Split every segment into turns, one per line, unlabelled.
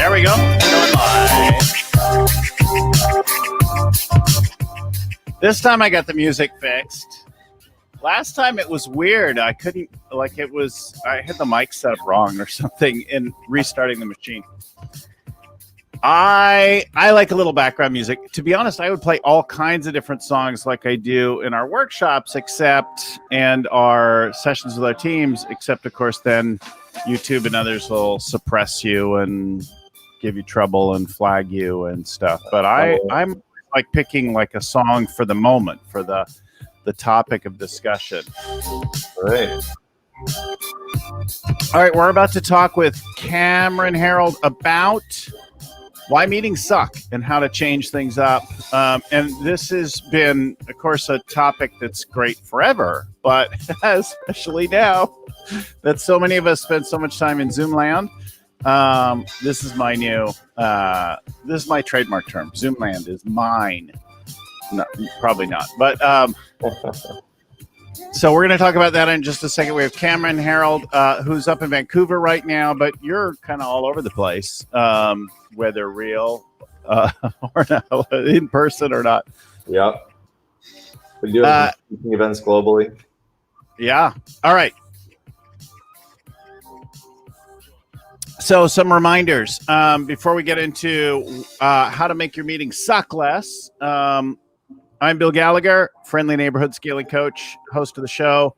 There we go. Going live. This time I got the music fixed. Last time it was weird. I couldn't, I had the mic set up wrong or something in restarting the machine. I like a little background music. To be honest, I would play all kinds of different songs like I do in our workshops, and our sessions with our teams, except of course then YouTube and others will suppress you and give you trouble and flag you and stuff. But I'm like picking like a song for the moment, for the topic of discussion.
Right.
All right, we're about to talk with Cameron Herald about why meetings suck and how to change things up. And this has been, of course, a topic that's great forever, but especially now that so many of us spend so much time in Zoom land. This is my new, this is my trademark term. Zoom land is mine. No, probably not. But so we're going to talk about that in just a second. We have Cameron Herald, who's up in Vancouver right now, but you're kind of all over the place, whether real or not, in person or not.
Yep. We do events globally.
Yeah. All right. So some reminders before we get into how to make your meetings suck less. I'm Bill Gallagher, friendly neighborhood scaling coach, host of the show.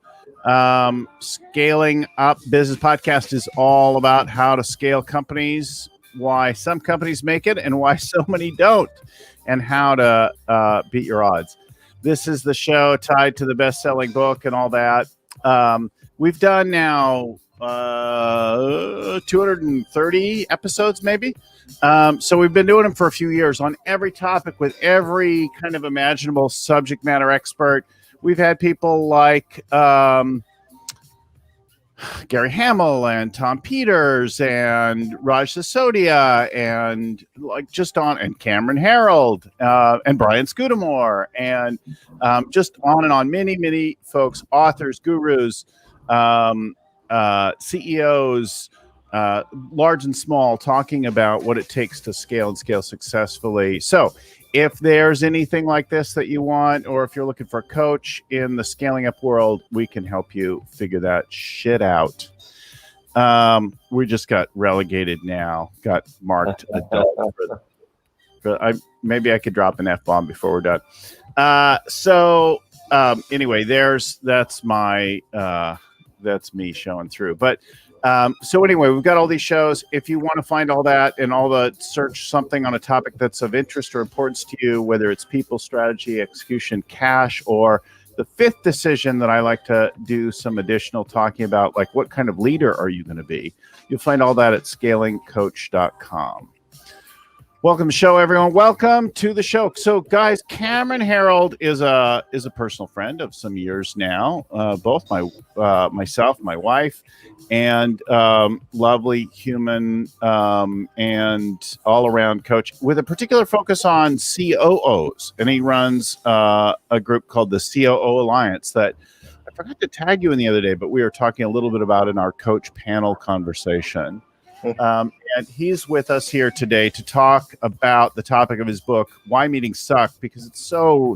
Scaling Up Business Podcast is all about how to scale companies, why some companies make it and why so many don't, and how to beat your odds. This is the show tied to the best-selling book and all that. We've done now 230 episodes maybe. So we've been doing them for a few years on every topic with every kind of imaginable subject matter expert. We've had people like Gary Hamill and Tom Peters and Raj Sisodia and and Cameron Herald and Brian Scudamore and just on and on. Many folks, authors, gurus, CEOs, large and small, talking about what it takes to scale and scale successfully. So if there's anything like this that you want, or if you're looking for a coach in the scaling up world, we can help you figure that shit out. We just got relegated now, got marked adult. Maybe I could drop an F-bomb before we're done. Anyway, that's me showing through. But so anyway, we've got all these shows. If you want to find all that and all the search something on a topic that's of interest or importance to you, whether it's people, strategy, execution, cash, or the fifth decision that I like to do some additional talking about, like what kind of leader are you going to be? You'll find all that at scalingcoach.com. Welcome to the show, everyone. Welcome to the show. So, guys, Cameron Herald is a personal friend of some years now. Both myself, my wife, and lovely human and all-around coach with a particular focus on COOs. And he runs a group called the COO Alliance that I forgot to tag you in the other day, but we were talking a little bit about in our coach panel conversation. And he's with us here today to talk about the topic of his book, Why Meetings Suck, because it's so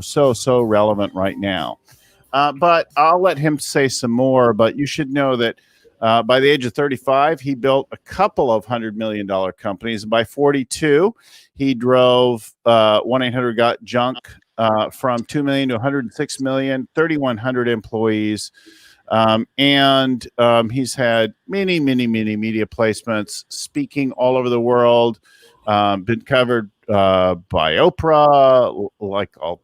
relevant right now. But I'll let him say some more. But you should know that by the age of 35, he built a couple of $100 million companies. And by 42, he drove 1-800-GOT-JUNK from 2 million to 106 million, 3,100 employees. And he's had many media placements, speaking all over the world, been covered by Oprah, like all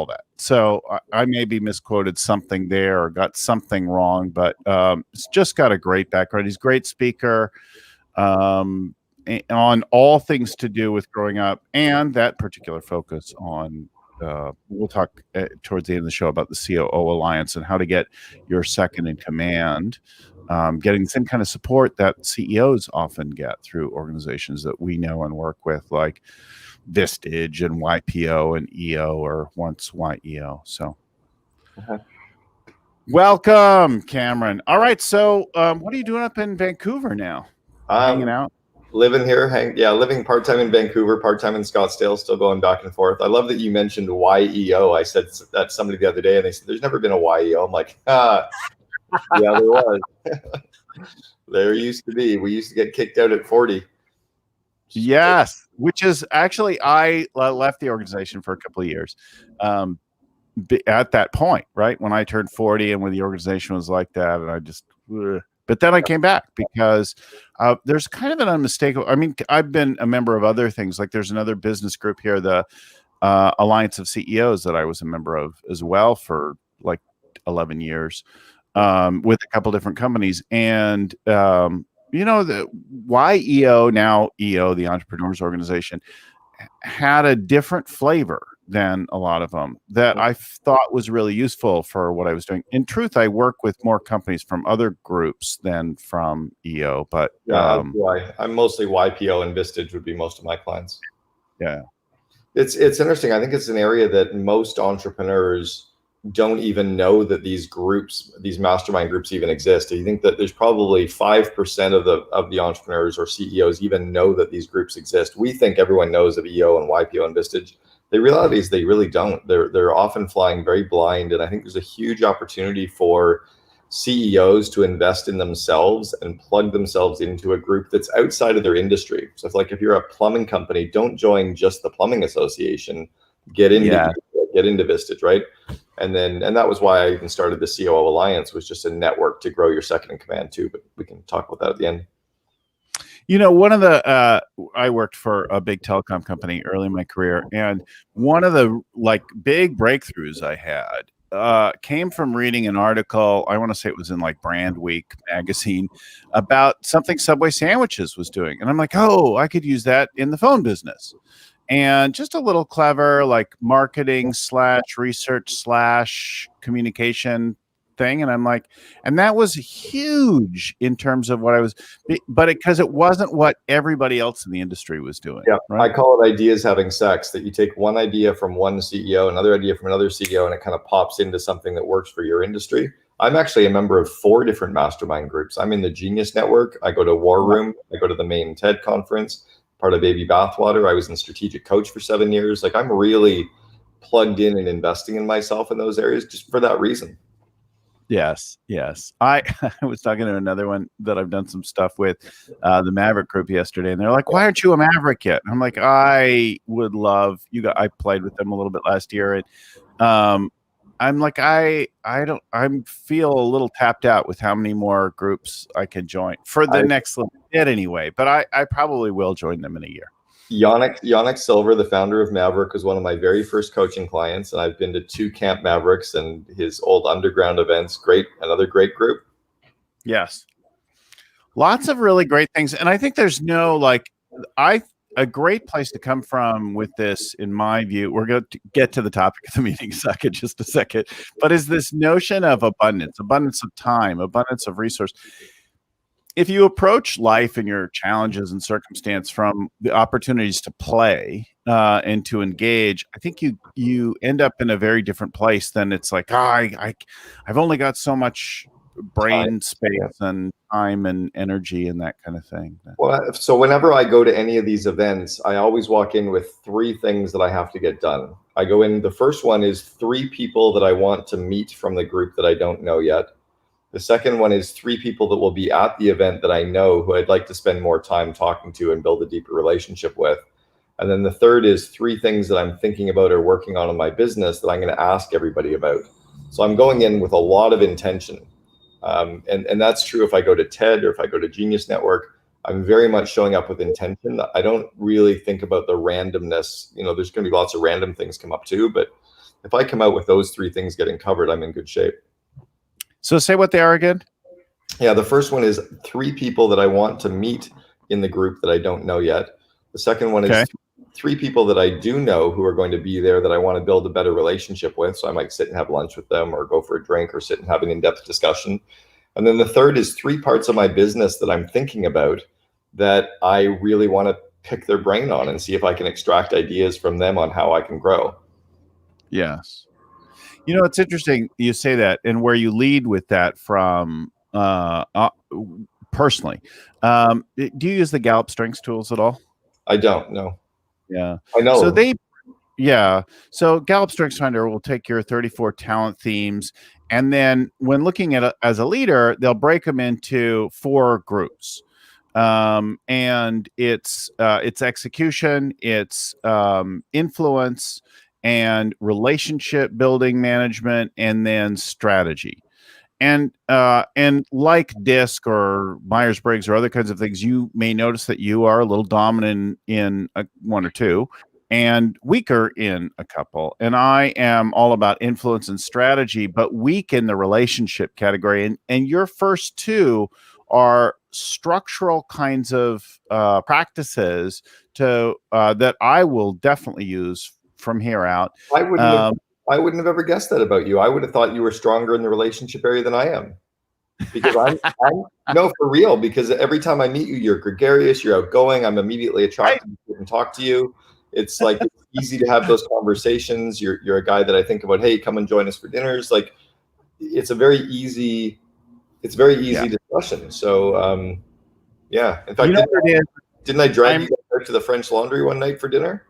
that. So I maybe misquoted something there or got something wrong, but it's just got a great background. He's a great speaker on all things to do with growing up, and that particular focus on we'll talk towards the end of the show about the COO Alliance and how to get your second in command, getting the same kind of support that CEOs often get through organizations that we know and work with, like Vistage and YPO and EO, or once YEO. So welcome, Cameron. All right. So what are you doing up in Vancouver now? Hanging out?
Living here, living part-time in Vancouver, part-time in Scottsdale, still going back and forth. I love that you mentioned YEO. I said that to somebody the other day, and they said, there's never been a YEO. I'm like, yeah, there was. There used to be. We used to get kicked out at 40.
Yes, which is actually, I left the organization for a couple of years. At that point, right when I turned 40, and when the organization was like that, and I just, but then I came back because there's kind of an unmistakable. I mean, I've been a member of other things. Like there's another business group here, the Alliance of CEOs, that I was a member of as well for like 11 years, with a couple different companies, and the YEO, now EO, the Entrepreneurs Organization, had a different flavor than a lot of them that I thought was really useful for what I was doing. In truth, I work with more companies from other groups than from EO, but
I'm mostly YPO, and Vistage would be most of my clients.
Yeah.
It's interesting. I think it's an area that most entrepreneurs don't even know that these groups, these mastermind groups, even exist. You think that there's probably 5% of the entrepreneurs or CEOs even know that these groups exist. We think everyone knows of EO and YPO and Vistage. The reality is they really don't. They're often flying very blind, and I think there's a huge opportunity for CEOs to invest in themselves and plug themselves into a group that's outside of their industry. So if you're a plumbing company, don't join just the plumbing association. Get into Vistage, right? And that was why I even started the COO Alliance, was just a network to grow your second in command too. But we can talk about that at the end.
One of the I worked for a big telecom company early in my career, and one of the big breakthroughs I had came from reading an article. I want to say it was in Brand Week magazine about something Subway Sandwiches was doing, and I'm like, oh, I could use that in the phone business. And just a little clever marketing / research / communication thing. And I'm like, and that was huge in terms of what I was, but because it wasn't what everybody else in the industry was doing.
Yeah,
right?
I call it ideas having sex, that you take one idea from one CEO, another idea from another CEO, and it kind of pops into something that works for your industry. I'm actually a member of 4 different mastermind groups. I'm in the Genius Network. I go to War Room. I go to the main TED conference, part of Baby Bathwater. I was in Strategic Coach for 7 years. I'm really plugged in and investing in myself in those areas just for that reason.
Yes. I was talking to another one that I've done some stuff with, the Maverick group, yesterday, and they're like, "Why aren't you a Maverick yet?" And I'm like, "I would love you guys." I played with them a little bit last year, and I'm like, I feel a little tapped out with how many more groups I can join for the next little bit anyway. But I probably will join them in a year.
Yannick Silver, the founder of Maverick, was one of my very first coaching clients, and I've been to 2 Camp Mavericks and his old underground events. Another great group.
Yes, lots of really great things, and I think there's no a great place to come from with this, in my view. We're going to get to the topic of the meeting just a second, but is this notion of abundance of time, abundance of resource. If you approach life and your challenges and circumstance from the opportunities to play and to engage, I think you end up in a very different place than it's like, I've only got so much brain space and time and energy and that kind of thing.
Well, so whenever I go to any of these events, I always walk in with 3 things that I have to get done. I go in, the first one is 3 people that I want to meet from the group that I don't know yet. The second one is 3 people that will be at the event that I know, who I'd like to spend more time talking to and build a deeper relationship with. And then the third is 3 things that I'm thinking about or working on in my business that I'm going to ask everybody about. So I'm going in with a lot of intention. And that's true if I go to TED or if I go to Genius Network. I'm very much showing up with intention. I don't really think about the randomness. There's going to be lots of random things come up too, but if I come out with those 3 things getting covered, I'm in good shape.
So say what they are again.
Yeah, the first one is 3 people that I want to meet in the group that I don't know yet. The second one is 3 people that I do know who are going to be there that I want to build a better relationship with. So I might sit and have lunch with them or go for a drink or sit and have an in-depth discussion. And then the third is 3 parts of my business that I'm thinking about that I really want to pick their brain on and see if I can extract ideas from them on how I can grow.
Yes. It's interesting you say that, and where you lead with that from personally. Do you use the Gallup Strengths tools at all?
I don't know.
Yeah.
I know.
So So Gallup Strengths Finder will take your 34 talent themes, and then when looking at as a leader, they'll break them into 4 groups. And it's execution, it's influence, and relationship building management, and then strategy. And like DISC or Myers-Briggs or other kinds of things, you may notice that you are a little dominant in one or two and weaker in a couple. And I am all about influence and strategy, but weak in the relationship category. And your first 2 are structural kinds of practices that I will definitely use from here out.
I wouldn't have ever guessed that about you. I would have thought you were stronger in the relationship area than I am. Because I'm no, for real, because every time I meet you, you're gregarious, you're outgoing, I'm immediately attracted to and talk to you. It's like it's easy to have those conversations. You're a guy that I think about, hey, come and join us for dinners. Like it's a very easy discussion. So yeah. In fact, didn't I drag you out to the French Laundry one night for dinner?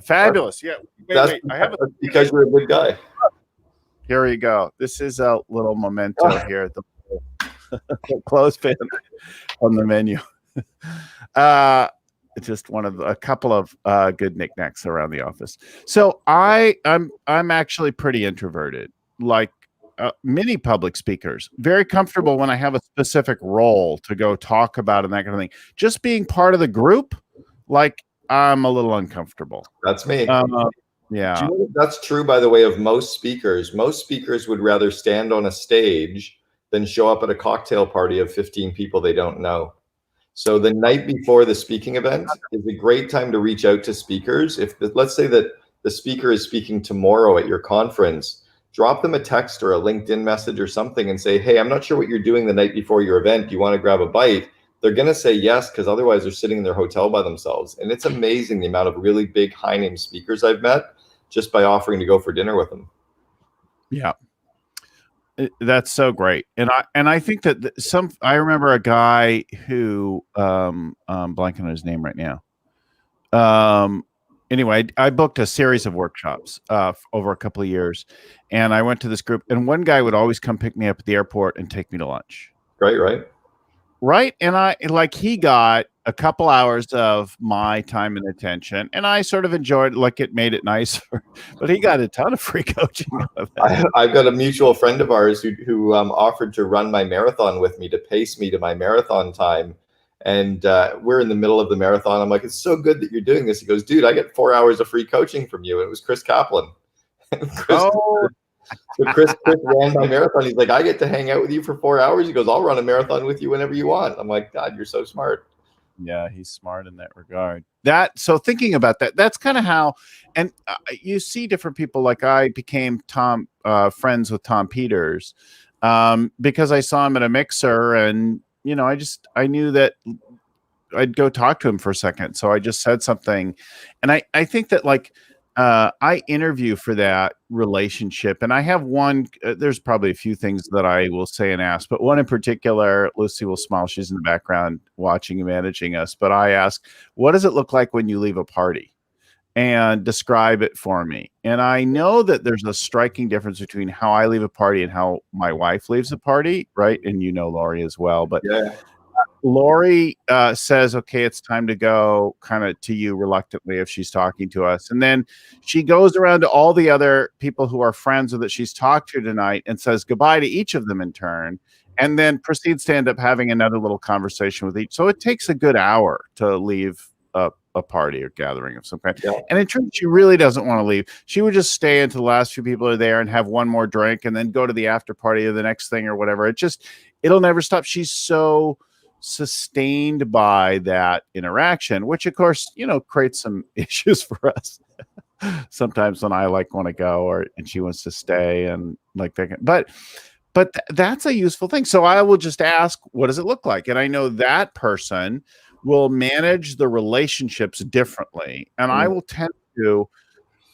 Fabulous. Yeah. Wait. I have
because you're a good guy.
Here you go. This is a little memento here. The clothespin on the menu. Just one of a couple of good knickknacks around the office. So I'm actually pretty introverted, like many public speakers. Very comfortable when I have a specific role to go talk about and that kind of thing. Just being part of the group, like I'm a little uncomfortable.
That's me.
Yeah.
Do you know that's true, by the way, of most speakers. Most speakers would rather stand on a stage than show up at a cocktail party of 15 people they don't know. So the night before the speaking event is a great time to reach out to speakers. Let's say that the speaker is speaking tomorrow at your conference, drop them a text or a LinkedIn message or something and say, hey, I'm not sure what you're doing the night before your event. Do you want to grab a bite? They're going to say yes, because otherwise they're sitting in their hotel by themselves. And it's amazing the amount of really big high name speakers I've met just by offering to go for dinner with them.
Yeah. That's so great. And I think that I remember a guy who blanking on his name right now. Anyway, I booked a series of workshops over a couple of years, and I went to this group, and one guy would always come pick me up at the airport and take me to lunch.
Great, right?
Right. And he got a couple hours of my time and attention, and I sort of enjoyed, it made it nicer, but he got a ton of free coaching out of it.
I've got a mutual friend of ours who offered to run my marathon with me, to pace me to my marathon time. And we're in the middle of the marathon. I'm like, it's so good that you're doing this. He goes, dude, I get 4 hours of free coaching from you. And it was Chris Kaplan. Chris ran my marathon. He's like, I get to hang out with you for 4 hours. He goes, I'll run a marathon with you whenever you want. I'm like, God, you're so smart.
Yeah, he's smart in that regard. So thinking about that, that's kind of how, and you see different people. Like I became friends with Tom Peters because I saw him at a mixer, and I knew that I'd go talk to him for a second. So I just said something, and I think that I interview for that relationship, and I have one. There's probably a few things that I will say and ask, but one in particular, Lucy will smile. She's in the background watching and managing us. But I ask, what does it look like when you leave a party? And describe it for me. And I know that there's a striking difference between how I leave a party and how my wife leaves a party, right? And Lori as well. But
yeah.
Lori says, okay, it's time to go, kind of to you reluctantly if she's talking to us. And then she goes around to all the other people who are friends that she's talked to tonight and says goodbye to each of them in turn, and then proceeds to end up having another little conversation with each. So it takes a good hour to leave a party or gathering of some kind. Yeah. And in truth, she really doesn't want to leave. She would just stay until the last few people are there and have one more drink and then go to the after party or the next thing or whatever. It'll never stop. She's so sustained by that interaction, which of course, creates some issues for us. Sometimes when I want to go and she wants to stay and that. But that's a useful thing. So I will just ask, what does it look like? And I know that person will manage the relationships differently. And I will tend to,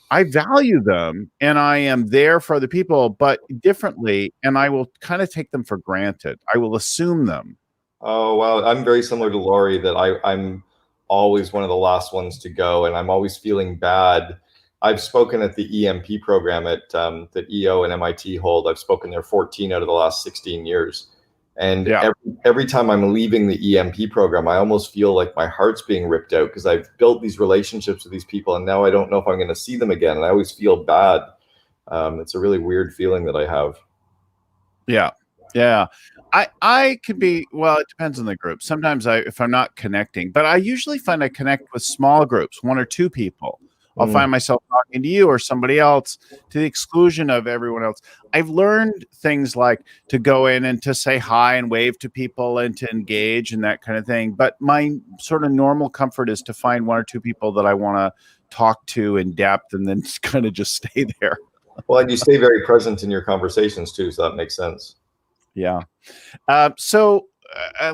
I value them and I am there for other people, but differently. And I will kind of take them for granted. I will assume them.
Oh, wow. I'm very similar to Lori that I'm always one of the last ones to go, and I'm always feeling bad. I've spoken at the EMP program that EO and MIT hold. I've spoken there 14 out of the last 16 years. And
Yeah.
every time I'm leaving the EMP program, I almost feel like my heart's being ripped out because I've built these relationships with these people, and now I don't know if I'm going to see them again. And I always feel bad. It's a really weird feeling that I have.
Yeah. Yeah. I could be, well, it depends on the group. Sometimes if I'm not connecting, but I usually find I connect with small groups, one or two people. I'll find myself talking to you or somebody else to the exclusion of everyone else. I've learned things like to go in and to say hi and wave to people and to engage and that kind of thing. But my sort of normal comfort is to find one or two people that I want to talk to in depth and then kind of just stay there.
Well, and you stay very present in your conversations too, so that makes sense.
Yeah. So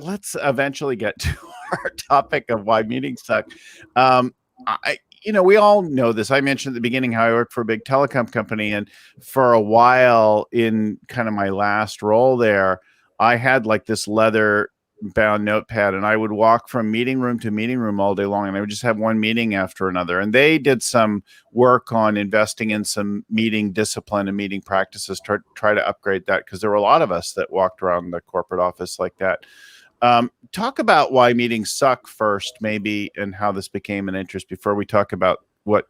let's eventually get to our topic of why meetings suck. We all know this. I mentioned at the beginning how I worked for a big telecom company, and for a while in kind of my last role there, I had like this leather bound notepad, and I would walk from meeting room to meeting room all day long, and I would just have one meeting after another. And they did some work on investing in some meeting discipline and meeting practices to try to upgrade that, because there were a lot of us that walked around the corporate office like that. Talk about why meetings suck first, maybe, and how this became an interest before we talk about what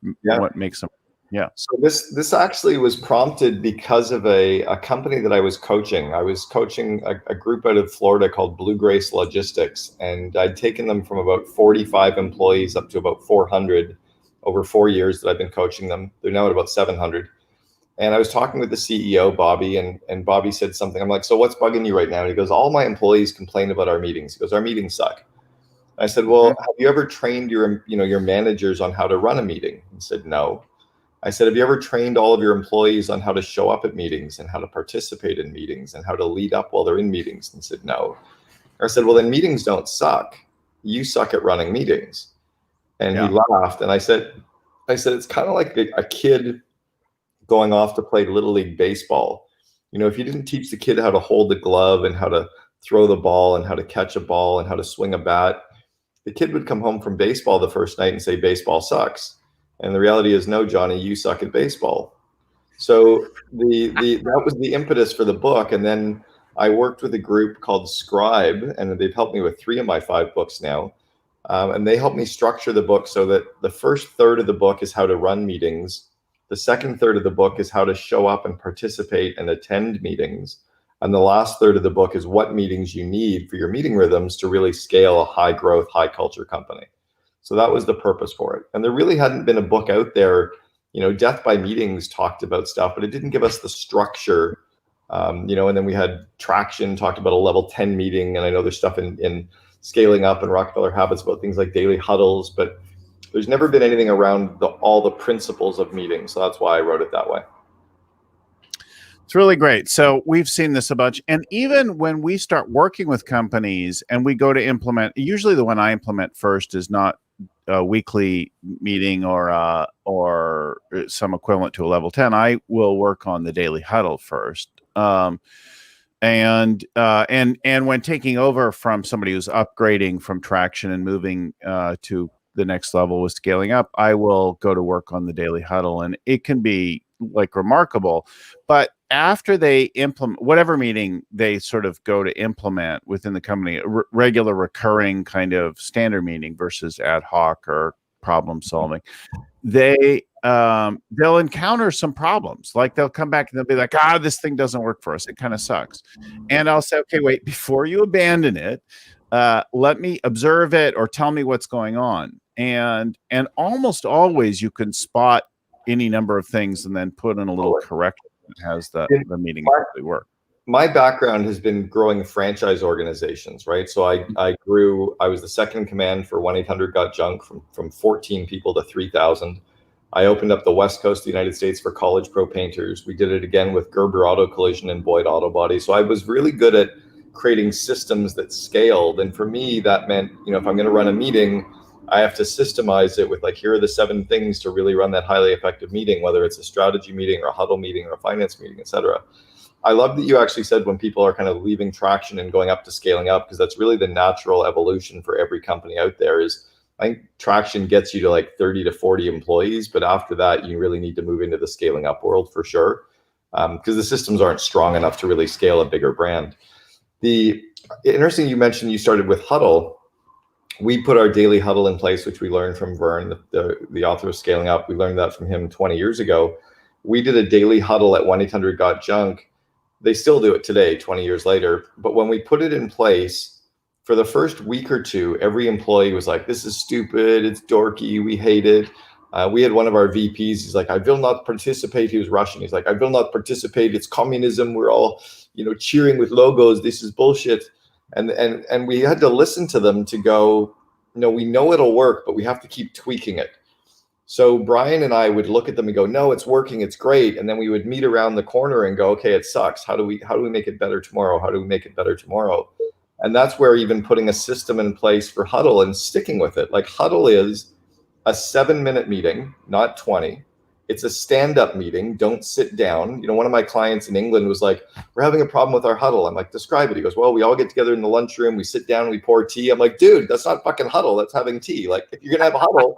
makes them. Yeah.
So this actually was prompted because of a company that I was coaching. I was coaching a group out of Florida called Blue Grace Logistics, and I'd taken them from about 45 employees up to about 400 over 4 years that I've been coaching them. They're now at about 700. And I was talking with the CEO, Bobby, and Bobby said something. I'm like, so what's bugging you right now? And he goes, all my employees complain about our meetings. He goes, our meetings suck. I said, well, have you ever trained your managers on how to run a meeting? He said, no. I said, have you ever trained all of your employees on how to show up at meetings and how to participate in meetings and how to lead up while they're in meetings? And he said, no. I said, well, then meetings don't suck. You suck at running meetings. And he laughed. And I said, it's kind of like a kid going off to play Little League baseball. If you didn't teach the kid how to hold the glove and how to throw the ball and how to catch a ball and how to swing a bat, the kid would come home from baseball the first night and say, baseball sucks. And the reality is, no, Johnny, you suck at baseball. So that was the impetus for the book. And then I worked with a group called Scribe, and they've helped me with 3 of my 5 books now. And they helped me structure the book so that the first third of the book is how to run meetings. The second third of the book is how to show up and participate and attend meetings. And the last third of the book is what meetings you need for your meeting rhythms to really scale a high growth, high culture company. So that was the purpose for it. And there really hadn't been a book out there. Death by Meetings talked about stuff, but it didn't give us the structure. And then we had Traction talked about a level 10 meeting. And I know there's stuff in Scaling Up and Rockefeller Habits about things like daily huddles, but there's never been anything around all the principles of meetings. So that's why I wrote it that way.
It's really great. So we've seen this a bunch. And even when we start working with companies and we go to implement, usually the one I implement first is not a weekly meeting or some equivalent to a level 10. I will work on the daily huddle first. And when taking over from somebody who's upgrading from Traction and moving to the next level with Scaling Up, I will go to work on the daily huddle, and it can be like remarkable. But after they implement whatever meeting they sort of go to implement within the company, regular recurring kind of standard meeting versus ad hoc or problem solving, they'll encounter some problems. Like they'll come back and they'll be like, this thing doesn't work for us. It kind of sucks. And I'll say, okay, wait, before you abandon it, let me observe it or tell me what's going on. And almost always you can spot any number of things and then put in a little correction that has the meeting actually work.
My background has been growing franchise organizations, right? So I was the second in command for 1-800-GOT-JUNK from 14 people to 3,000. I opened up the West Coast of the United States for College Pro Painters. We did it again with Gerber Auto Collision and Boyd Auto Body. So I was really good at creating systems that scaled. And for me, that meant, if I'm going to run a meeting, I have to systemize it with here are the 7 things to really run that highly effective meeting, whether it's a strategy meeting or a huddle meeting or a finance meeting, et cetera. I love that you actually said when people are kind of leaving traction and going up to scaling up, because that's really the natural evolution for every company out there. Is I think traction gets you to like 30 to 40 employees, but after that, you really need to move into the scaling up world for sure, because the systems aren't strong enough to really scale a bigger brand. The interesting, you mentioned you started with Huddle. We put our daily huddle in place, which we learned from Vern, the author of Scaling Up. We learned that from him 20 years ago. We did a daily huddle at 1-800-GOT-JUNK. They still do it today, 20 years later. But when we put it in place, for the first week or two, every employee was like, this is stupid, it's dorky, we hate it. We had one of our VPs, he's like, I will not participate. He was Russian. He's like, I will not participate. It's communism. We're all, cheering with logos. This is bullshit. And we had to listen to them to go, no, we know it'll work, but we have to keep tweaking it. So Brian and I would look at them and go, no, it's working, it's great. And then we would meet around the corner and go, okay, it sucks. How do we make it better tomorrow? How do we make it better tomorrow? And that's where even putting a system in place for Huddle and sticking with it. Like Huddle is a 7-minute meeting, not 20. It's a stand-up meeting. Don't sit down. One of my clients in England was like, we're having a problem with our Huddle. I'm like, describe it. He goes, well, we all get together in the lunchroom. We sit down, we pour tea. I'm like, dude, that's not fucking Huddle. That's having tea. Like, if you're going to have a Huddle,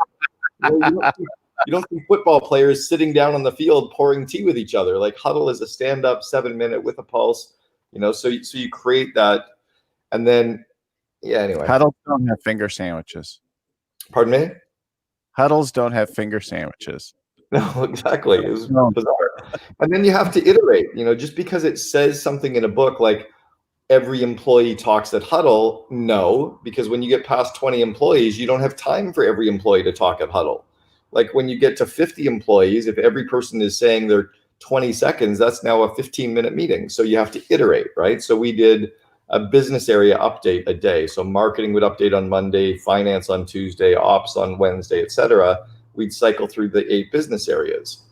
you don't see football players sitting down on the field pouring tea with each other. Like Huddle is a stand-up 7-minute with a pulse, so you create that. And then, anyway.
Huddles don't have finger sandwiches.
Pardon me?
Huddles don't have finger sandwiches.
No, exactly. It was bizarre. And then you have to iterate, just because it says something in a book, like every employee talks at Huddle. No, because when you get past 20 employees, you don't have time for every employee to talk at Huddle. Like when you get to 50 employees, if every person is saying their 20 seconds, that's now a 15-minute meeting. So you have to iterate, right? So we did a business area update a day. So marketing would update on Monday, finance on Tuesday, ops on Wednesday, etc. We'd cycle through the 8 business areas.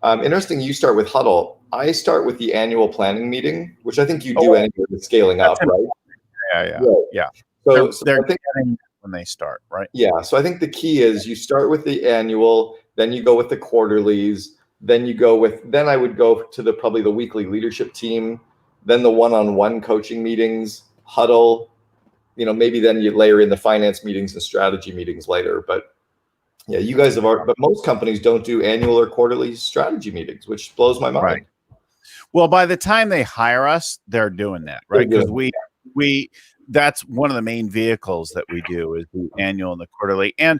Interesting, you start with Huddle. I start with the annual planning meeting, which I think you do anyway with scaling up, right?
Yeah.
So
they're
I think,
getting when they start, right?
Yeah. So I think the key is you start with the annual, then you go with the quarterlies, then I would go to probably the weekly leadership team, then the one-on-one coaching meetings, Huddle, maybe then you layer in the finance meetings and strategy meetings later. But yeah, you guys but most companies don't do annual or quarterly strategy meetings, which blows my mind.
Right. Well, by the time they hire us, they're doing that, right? Because we that's one of the main vehicles that we do is the annual and the quarterly. And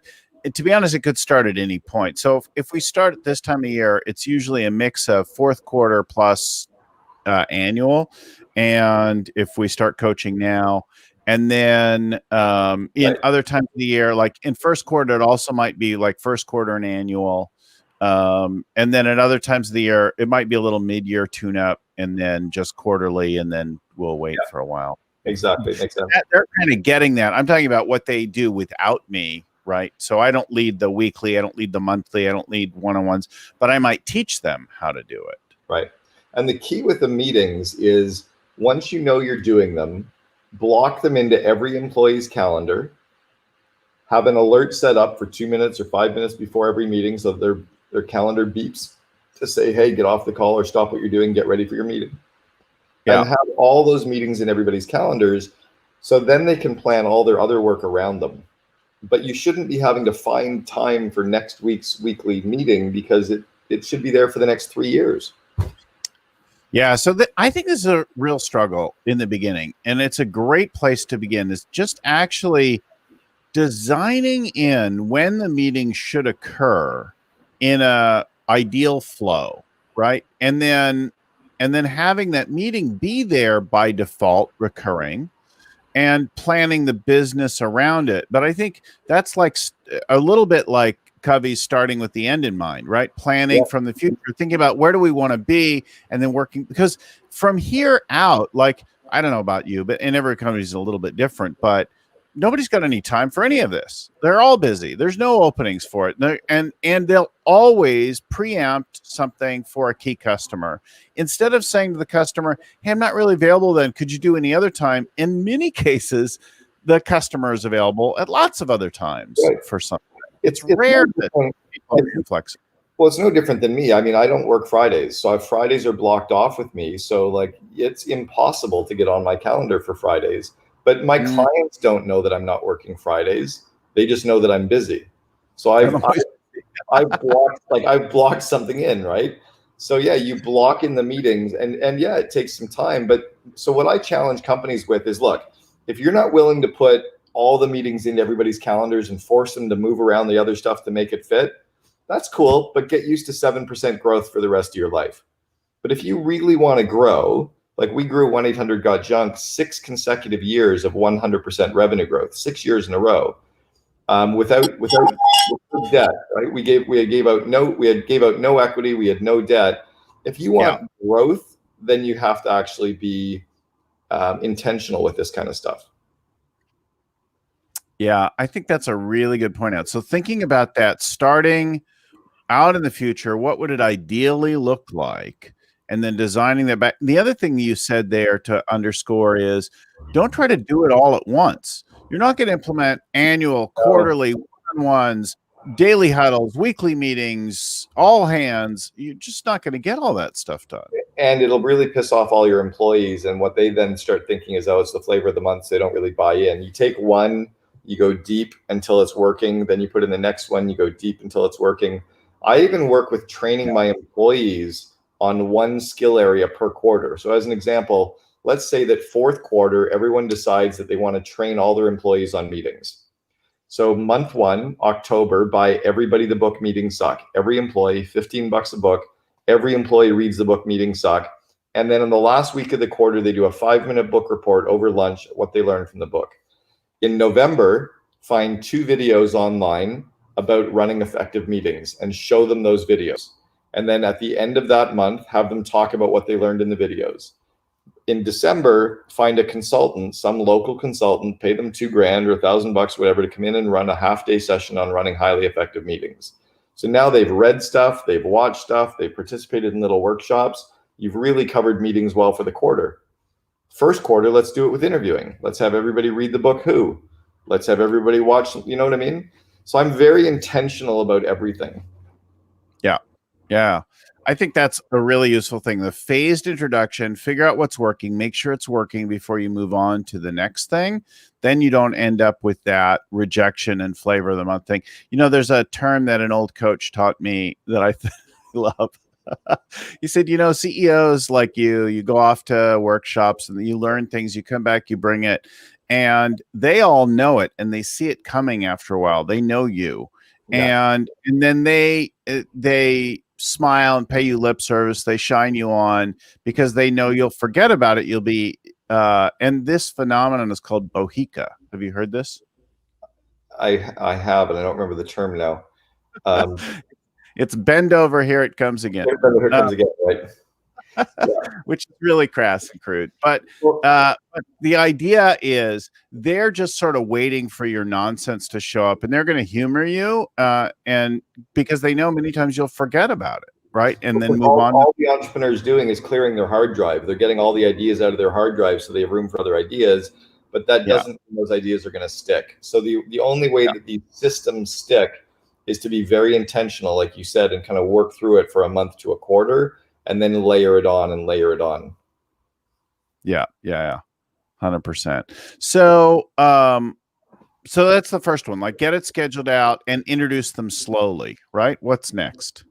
to be honest, it could start at any point. So if we start at this time of year, it's usually a mix of fourth quarter plus annual. And if we start coaching now, and then in other times of the year, like in first quarter, it also might be like first quarter and annual. And then at other times of the year, it might be a little mid-year tune-up and then just quarterly, and then we'll wait for a while.
Exactly. Makes sense.
They're kind of getting that. I'm talking about what they do without me, right? So I don't lead the weekly, I don't lead the monthly, I don't lead one-on-ones, but I might teach them how to do it.
Right. And the key with the meetings is once you know you're doing them, block them into every employee's calendar, have an alert set up for 2 minutes or 5 minutes before every meeting so their calendar beeps to say, hey, get off the call or stop what you're doing, get ready for your meeting. Yeah. And have all those meetings in everybody's calendars so then they can plan all their other work around them. But you shouldn't be having to find time for next week's weekly meeting because it should be there for the next 3 years.
Yeah, so I think this is a real struggle in the beginning, and it's a great place to begin, is just actually designing in when the meeting should occur in a ideal flow, right? And then having that meeting be there by default, recurring, and planning the business around it. But I think that's like a little bit like Covey's starting with the end in mind, right? Planning from the future, thinking about where do we want to be, and then working, because from here out, like, I don't know about you, but in every company is a little bit different, but nobody's got any time for any of this. They're all busy. There's no openings for it. And they'll always preempt something for a key customer. Instead of saying to the customer, hey, I'm not really available then, could you do any other time? In many cases, the customer is available at lots of other times for something. It's rare that people are flexible.
Well, it's no different than me. I mean, I don't work Fridays, so Fridays are blocked off with me. So like, it's impossible to get on my calendar for Fridays. But my
Mm,
clients don't know that I'm not working Fridays. They just know that I'm busy. So
I don't know.
I've blocked something in, right? So yeah, you block in the meetings, and yeah, it takes some time. But so what I challenge companies with is, look, if you're not willing to put all the meetings into everybody's calendars and force them to move around the other stuff to make it fit, that's cool, but get used to 7% growth for the rest of your life. But if you really want to grow, like we grew 1-800-GOT-JUNK 6 consecutive years of 100% revenue growth, 6 years in a row, without debt, right? We gave out no equity, we had no debt. If you
Yeah.
want growth, then you have to actually be intentional with this kind of stuff.
Yeah, I think that's a really good point out. So thinking about that, starting out in the future, what would it ideally look like? And then designing that back. The other thing you said there to underscore is don't try to do it all at once. You're not going to implement annual, quarterly, one-on-ones, daily huddles, weekly meetings, all hands. You're just not going to get all that stuff done.
And it'll really piss off all your employees. And what they then start thinking is, oh, it's the flavor of the month. So they don't really buy in. You take one, you go deep until it's working. Then you put in the next one, you go deep until it's working. I even work with training my employees on one skill area per quarter. So as an example, let's say that fourth quarter, everyone decides that they want to train all their employees on meetings. So month 1, October, buy everybody the book Meetings Suck. Every employee, $15 a book. Every employee reads the book Meetings Suck. And then in the last week of the quarter, they do a 5-minute book report over lunch, what they learned from the book. In November, find 2 videos online about running effective meetings and show them those videos. And then at the end of that month, have them talk about what they learned in the videos. In December, find a consultant, some local consultant, pay them $2,000 or $1,000, whatever, to come in and run a half-day session on running highly effective meetings. So now they've read stuff, they've watched stuff, they've participated in little workshops. You've really covered meetings well for the quarter. First quarter, let's do it with interviewing. Let's have everybody read the book Who. Let's have everybody watch, you know what I mean? So I'm very intentional about everything.
Yeah. Yeah. I think that's a really useful thing. The phased introduction, figure out what's working, make sure it's working before you move on to the next thing. Then you don't end up with that rejection and flavor of the month thing. You know, there's a term that an old coach taught me that I love. He said, you know, CEOs like you go off to workshops and you learn things, you come back, you bring it, and they all know it and they see it coming after a while. They know you.
Yeah.
And then they smile and pay you lip service. They shine you on because they know you'll forget about it. You'll be and this phenomenon is called bohica. Have you heard this?
I have, and I don't remember the term now.
It's bend over, here it comes again.
Here comes again, right? Yeah.
Which is really crass and crude. But the idea is they're just sort of waiting for your nonsense to show up, and they're going to humor you, and because they know many times you'll forget about it, right? And then move on.
All the entrepreneurs doing is clearing their hard drive. They're getting all the ideas out of their hard drive so they have room for other ideas, but that doesn't mean those ideas are going to stick. So the only way that these systems stick is to be very intentional, like you said, and kind of work through it for a month to a quarter, and then layer it on and layer it on.
Yeah. 100%. So, so that's the first one, like get it scheduled out and introduce them slowly, right? What's next?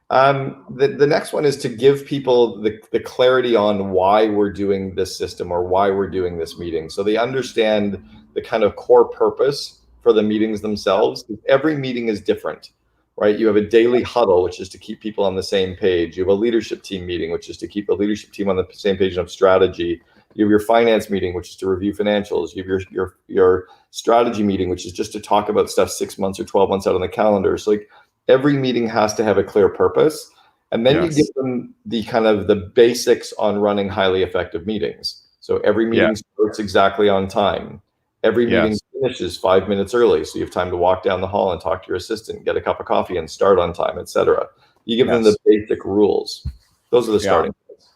The next one is to give people the clarity on why we're doing this system or why we're doing this meeting. So they understand the kind of core purpose for the meetings themselves. Every meeting is different, right? You have a daily huddle, which is to keep people on the same page. You have a leadership team meeting, which is to keep the leadership team on the same page of strategy. You have your finance meeting, which is to review financials. You have your strategy meeting, which is just to talk about stuff 6 months or 12 months out on the calendar. So like every meeting has to have a clear purpose. And then you give them the kind of the basics on running highly effective meetings. So every meeting starts exactly on time. Every meeting finishes 5 minutes early. So you have time to walk down the hall and talk to your assistant, get a cup of coffee and start on time, etc. You give them the basic rules. Those are the starting points.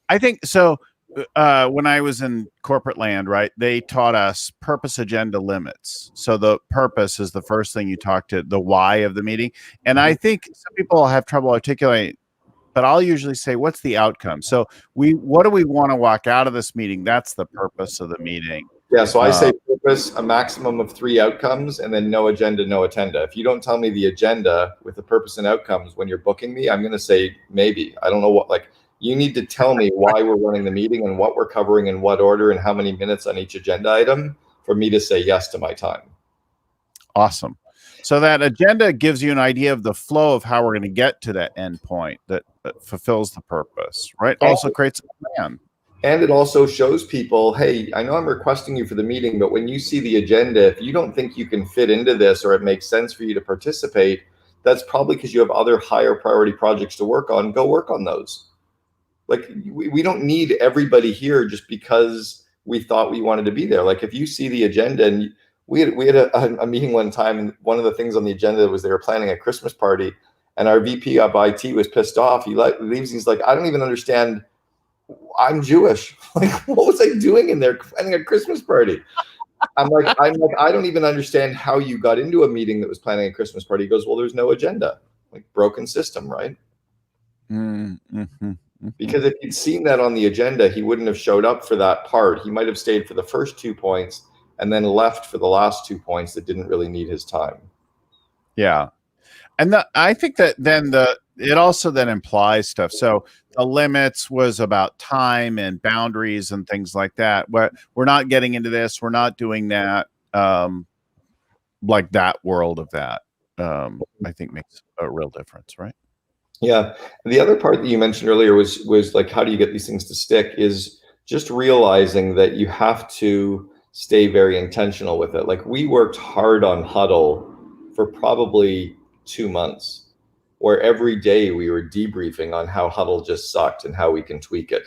I think so. when I was in corporate land, right, they taught us purpose, agenda, limits. So the purpose is the first thing you talk to, the why of the meeting. And I think some people have trouble articulating, but I'll usually say, what's the outcome? So what do we want to walk out of this meeting? That's the purpose of the meeting.
Yeah, so I say purpose, a maximum of 3 outcomes, and then no agenda, no attenda. If you don't tell me the agenda with the purpose and outcomes when you're booking me, I'm going to say maybe. I don't know what, like, you need to tell me why we're running the meeting and what we're covering in what order and how many minutes on each agenda item for me to say yes to my time.
Awesome. So that agenda gives you an idea of the flow of how we're going to get to that end point that fulfills the purpose, right? Also creates a plan.
And it also shows people, hey, I know I'm requesting you for the meeting, but when you see the agenda, if you don't think you can fit into this or it makes sense for you to participate, that's probably because you have other higher priority projects to work on. Go work on those. Like, we don't need everybody here just because we thought we wanted to be there. Like, if you see the agenda, and we had a meeting one time, and one of the things on the agenda was they were planning a Christmas party, and our VP of IT was pissed off. He leaves. He's like, I don't even understand. I'm Jewish. Like, what was I doing in there planning a Christmas party? I'm like, I don't even understand how you got into a meeting that was planning a Christmas party. He goes, well, there's no agenda. Like, broken system, right?
Mm-hmm.
Because if he'd seen that on the agenda, he wouldn't have showed up for that part. He might have stayed for the first 2 points and then left for the last 2 points that didn't really need his time.
Yeah. And I think that then it also then implies stuff. So the limits was about time and boundaries and things like that. We're not getting into this. We're not doing that. Like that world of that, I think makes a real difference, right?
Yeah. And the other part that you mentioned earlier was like, how do you get these things to stick, is just realizing that you have to stay very intentional with it. Like, we worked hard on Huddle for probably 2 months, where every day we were debriefing on how Huddle just sucked and how we can tweak it.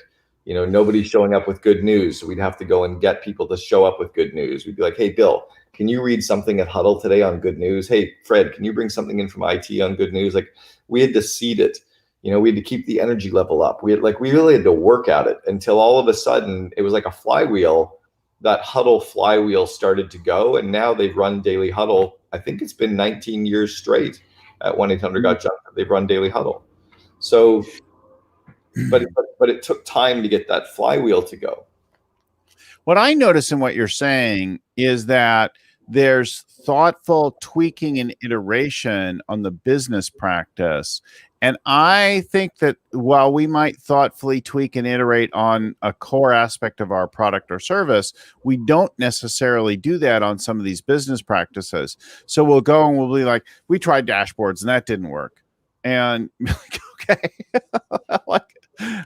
You know, nobody's showing up with good news. So we'd have to go and get people to show up with good news. We'd be like, hey, Bill, can you read something at Huddle today on good news? Hey, Fred, can you bring something in from IT on good news? Like, we had to seed it. You know, we had to keep the energy level up. We really had to work at it until all of a sudden it was like a flywheel. That Huddle flywheel started to go, and now they've run daily Huddle. I think it's been 19 years straight at 1-800-GOT-JUNK. They've run daily Huddle. So, but it took time to get that flywheel to go.
What I notice in what you're saying is that there's thoughtful tweaking and iteration on the business practice. And I think that while we might thoughtfully tweak and iterate on a core aspect of our product or service, we don't necessarily do that on some of these business practices. So we'll go and we'll be like, we tried dashboards and that didn't work. And like, okay, like,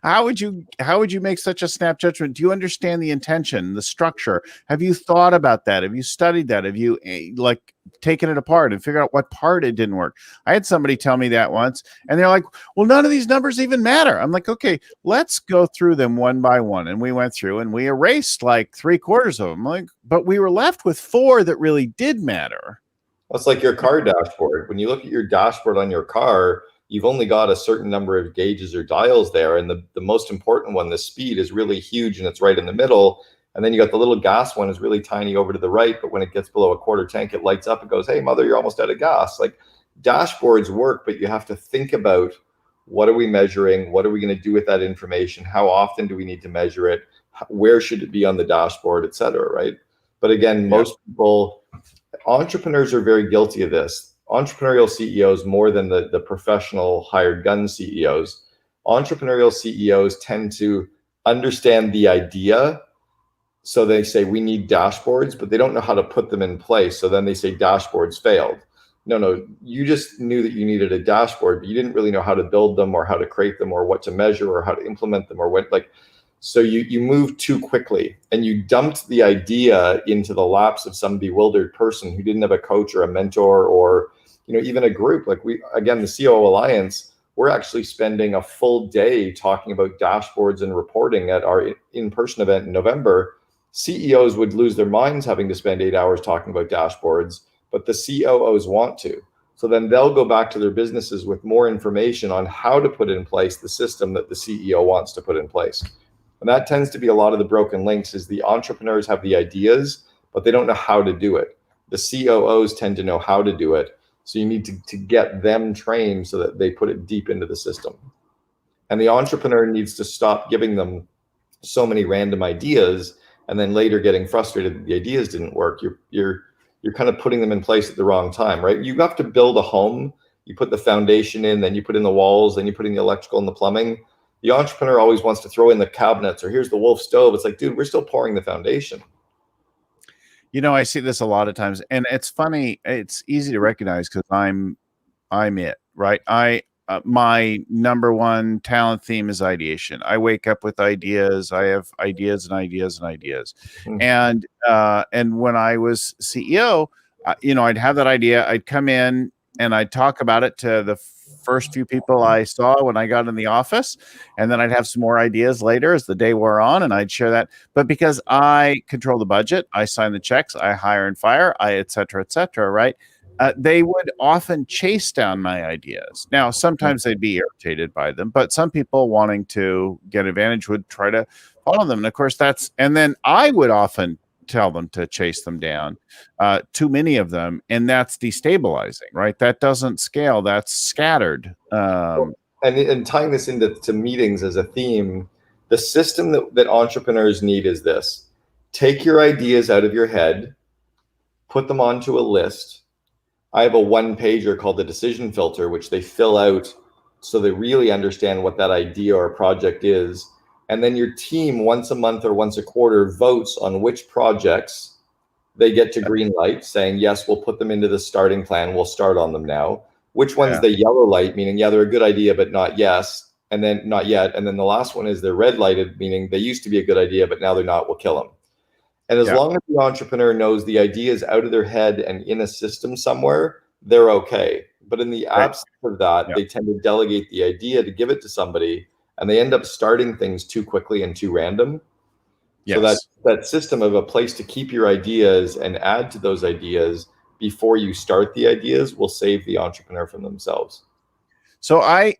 how would you make such a snap judgment? Do you understand the intention, the structure? Have you thought about that? Have you studied that? Have you like taken it apart and figured out what part it didn't work? I had somebody tell me that once, and they're like, well, none of these numbers even matter. I'm like, okay, let's go through them one by one. And we went through and we erased like 3/4 of them. Like, but we were left with 4 that really did matter.
Well, it's like your car dashboard. When you look at your dashboard on your car, you've only got a certain number of gauges or dials there. And the most important one, the speed, is really huge and it's right in the middle. And then you got the little gas one is really tiny over to the right. But when it gets below a quarter tank, it lights up. It goes, hey, mother, you're almost out of gas. Like, dashboards work, but you have to think about, what are we measuring? What are we going to do with that information? How often do we need to measure it? Where should it be on the dashboard, et cetera, right? But again, most people, entrepreneurs are very guilty of this. Entrepreneurial CEOs, more than the professional hired gun CEOs, entrepreneurial CEOs tend to understand the idea. So they say, we need dashboards, but they don't know how to put them in place. So then they say dashboards failed. No, you just knew that you needed a dashboard, but you didn't really know how to build them or how to create them or what to measure or how to implement them or what, like, so you moved too quickly and you dumped the idea into the laps of some bewildered person who didn't have a coach or a mentor or, you know, even a group. Like, again, the COO Alliance, we're actually spending a full day talking about dashboards and reporting at our in-person event in November. CEOs would lose their minds having to spend 8 hours talking about dashboards, but the COOs want to. So then they'll go back to their businesses with more information on how to put in place the system that the CEO wants to put in place. And that tends to be a lot of the broken links is the entrepreneurs have the ideas, but they don't know how to do it. The COOs tend to know how to do it. So you need to get them trained so that they put it deep into the system. And the entrepreneur needs to stop giving them so many random ideas and then later getting frustrated that the ideas didn't work. You're kind of putting them in place at the wrong time, right? You have to build a home. You put the foundation in, then you put in the walls, then you put in the electrical and the plumbing. The entrepreneur always wants to throw in the cabinets or here's the Wolf stove. It's like, dude, we're still pouring the foundation.
You know, I see this a lot of times, and it's funny. It's easy to recognize because I'm it, right? My number one talent theme is ideation. I wake up with ideas. I have ideas and ideas and ideas. Mm-hmm. And when I was CEO, I'd have that idea. I'd come in and I'd talk about it to the first few people I saw when I got in the office. And then I'd have some more ideas later as the day wore on, and I'd share that. But because I control the budget, I sign the checks, I hire and fire, et cetera, right? They would often chase down my ideas. Now, sometimes they'd be irritated by them, but some people wanting to get advantage would try to follow them. And of course, and then I would often tell them to chase them down, too many of them, and that's destabilizing, right? That doesn't scale, that's scattered.
And tying this into meetings as a theme, the system that entrepreneurs need is this. Take your ideas out of your head, put them onto a list. I have a one-pager called the decision filter, which they fill out so they really understand what that idea or project is. And then your team once a month or once a quarter votes on which projects they get to green light, saying, yes, we'll put them into the starting plan. We'll start on them now. Which one's the yellow light, meaning, yeah, they're a good idea, but not yes. And then not yet. And then the last one is they're red lighted, meaning they used to be a good idea, but now they're not, we'll kill them. And as long as the entrepreneur knows the idea is out of their head and in a system somewhere, they're okay. But in the absence of that, they tend to delegate the idea to give it to somebody, and they end up starting things too quickly and too random. So that system of a place to keep your ideas and add to those ideas before you start the ideas will save the entrepreneur from themselves.
So I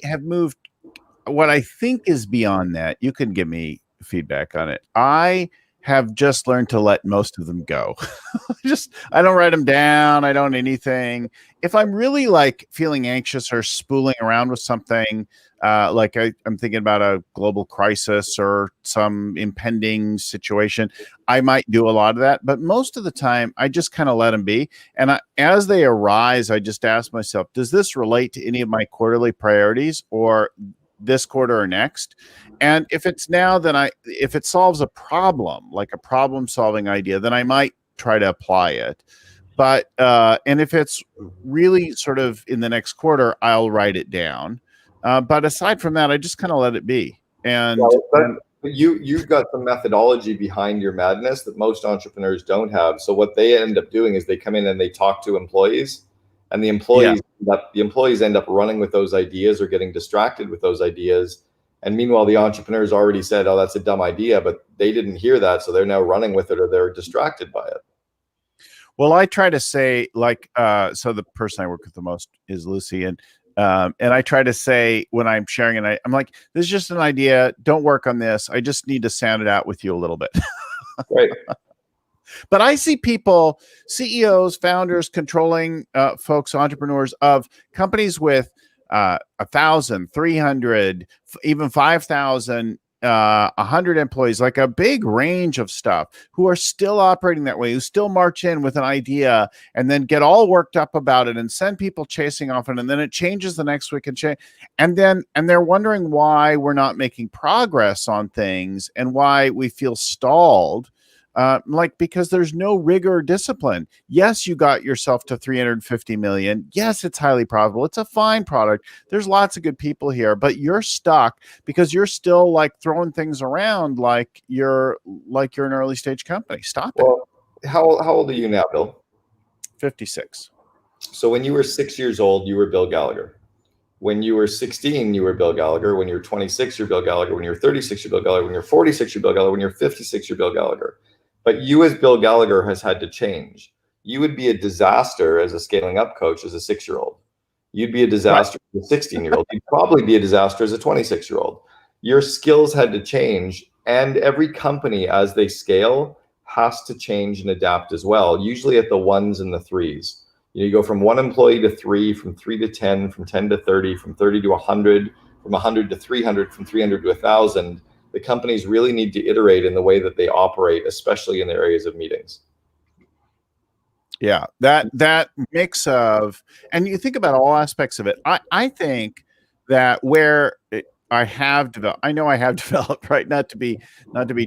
have moved what I think is beyond that. You can give me feedback on it. I have just learned to let most of them go. I don't write them down. I don't anything. If I'm really like feeling anxious or spooling around with something, like I'm thinking about a global crisis or some impending situation, I might do a lot of that. But most of the time, I just kind of let them be. And as they arise, I just ask myself, does this relate to any of my quarterly priorities or this quarter or next? And if it's now, then if it solves a problem, like a problem solving idea, then I might try to apply it. But, and if it's really sort of in the next quarter, I'll write it down. But aside from that, I just kind of let it be. And
you've got some methodology behind your madness that most entrepreneurs don't have. So what they end up doing is they come in and they talk to employees, and the employees end up running with those ideas or getting distracted with those ideas. And meanwhile, the entrepreneurs already said, oh, that's a dumb idea, but they didn't hear that. So they're now running with it or they're distracted by it.
Well, I try to say, like, so the person I work with the most is Lucy. And I try to say when I'm sharing it, I'm like, this is just an idea. Don't work on this. I just need to sound it out with you a little bit.
Right.
But I see people, CEOs, founders, controlling folks, entrepreneurs of companies with 1,000, 300, even 5,000, 100 employees, like a big range of stuff, who are still operating that way, who still march in with an idea and then get all worked up about it and send people chasing off it. And then it changes the next week and they're wondering why we're not making progress on things and why we feel stalled. Because there's no rigor or discipline. Yes, you got yourself to 350 million. Yes, it's highly profitable. It's a fine product. There's lots of good people here, but you're stuck because you're still like throwing things around like you're an early stage company. Stop it.
Well, how old are you now, Bill?
56.
So when you were 6 years old, you were Bill Gallagher. When you were 16, you were Bill Gallagher. When you were 26, you're Bill Gallagher. When you're 36, you're Bill Gallagher. When you're 46, you're Bill Gallagher. When you're 56, you're Bill Gallagher. But you as Bill Gallagher has had to change. You would be a disaster as a scaling up coach as a 6-year-old. You'd be a disaster as a 16-year-old. You'd probably be a disaster as a 26-year-old. your skills had to change, and every company as they scale has to change and adapt as well, usually at the ones and the threes. You go from 1 employee to 3, from 3 to 10, from 10 to 30, from 30 to 100, from 100 to 300, from 300 to 1,000. The companies really need to iterate in the way that they operate, especially in the areas of meetings.
Yeah, that mix of, and you think about all aspects of it. I think that where I have developed, I know I have developed, right? Not to be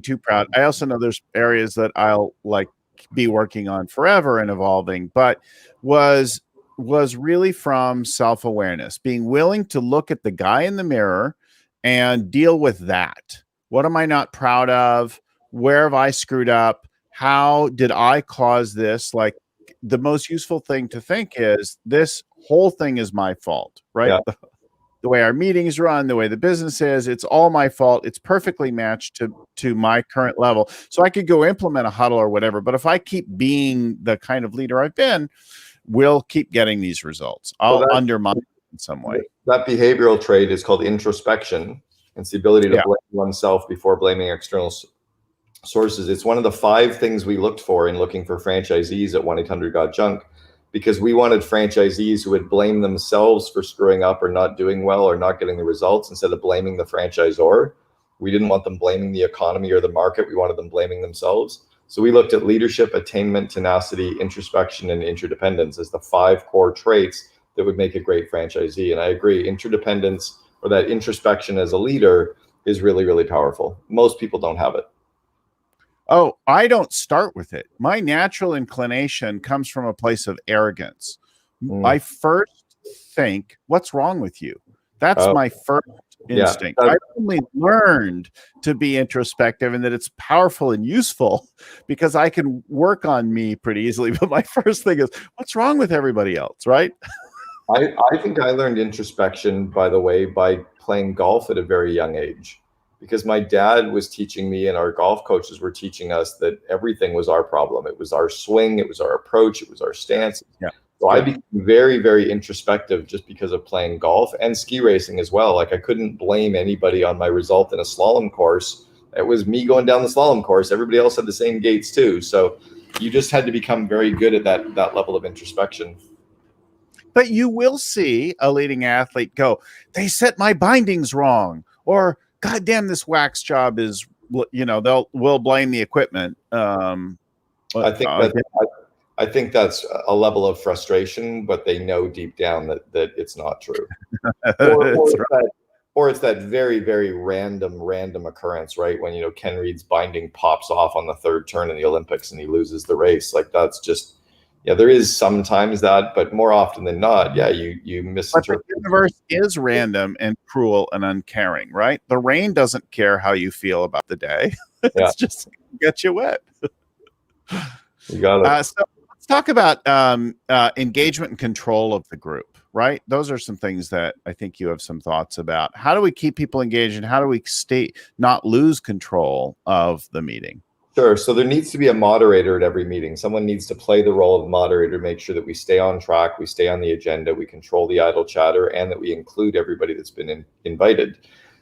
too proud. I also know there's areas that I'll like be working on forever and evolving, but was really from self-awareness, being willing to look at the guy in the mirror and deal with that. What am I not proud of? Where have I screwed up? How did I cause this? Like, the most useful thing to think is this whole thing is my fault, right?
Yeah.
The way our meetings run, the way the business is, it's all my fault. It's perfectly matched to my current level. So I could go implement a huddle or whatever, but if I keep being the kind of leader I've been, we'll keep getting these results. I'll undermine it in some way.
That behavioral trait is called introspection. It's the ability to blame oneself before blaming external sources. It's one of the 5 things we looked for in looking for franchisees at 1-800-GOT-JUNK, because we wanted franchisees who would blame themselves for screwing up or not doing well or not getting the results instead of blaming the franchisor. We didn't want them blaming the economy or the market. We wanted them blaming themselves. So we looked at leadership, attainment, tenacity, introspection, and interdependence as the 5 core traits that would make a great franchisee. And I agree, interdependence, or that introspection as a leader, is really, really powerful. Most people don't have it.
Oh, I don't start with it. My natural inclination comes from a place of arrogance. I first think, what's wrong with you? That's my first instinct. I've only learned to be introspective and that it's powerful and useful because I can work on me pretty easily. But my first thing is, what's wrong with everybody else, right?
I think I learned introspection, by the way, by playing golf at a very young age. Because my dad was teaching me and our golf coaches were teaching us that everything was our problem. It was our swing, it was our approach, it was our stance.
Yeah.
So I became very, very introspective just because of playing golf and ski racing as well. Like, I couldn't blame anybody on my result in a slalom course. It was me going down the slalom course. Everybody else had the same gates too. So you just had to become very good at that level of introspection.
But you will see a leading athlete go, they set my bindings wrong, or God damn, this wax job is, we'll blame the equipment.
I think that's a level of frustration, but they know deep down that it's not true. Or it's that very, very random occurrence, right? When, Ken Reed's binding pops off on the 3rd turn in the Olympics and he loses the race. Like, that's just, there is sometimes that, but more often than not, you misinterpret.
But the universe is random and cruel and uncaring, right? The rain doesn't care how you feel about the day. It's just get you wet.
You got it.
So let's talk about engagement and control of the group, right? Those are some things that I think you have some thoughts about. How do we keep people engaged and how do we not lose control of the meeting?
Sure. So there needs to be a moderator at every meeting. Someone needs to play the role of moderator, make sure that we stay on track, we stay on the agenda, we control the idle chatter, and that we include everybody that's been invited.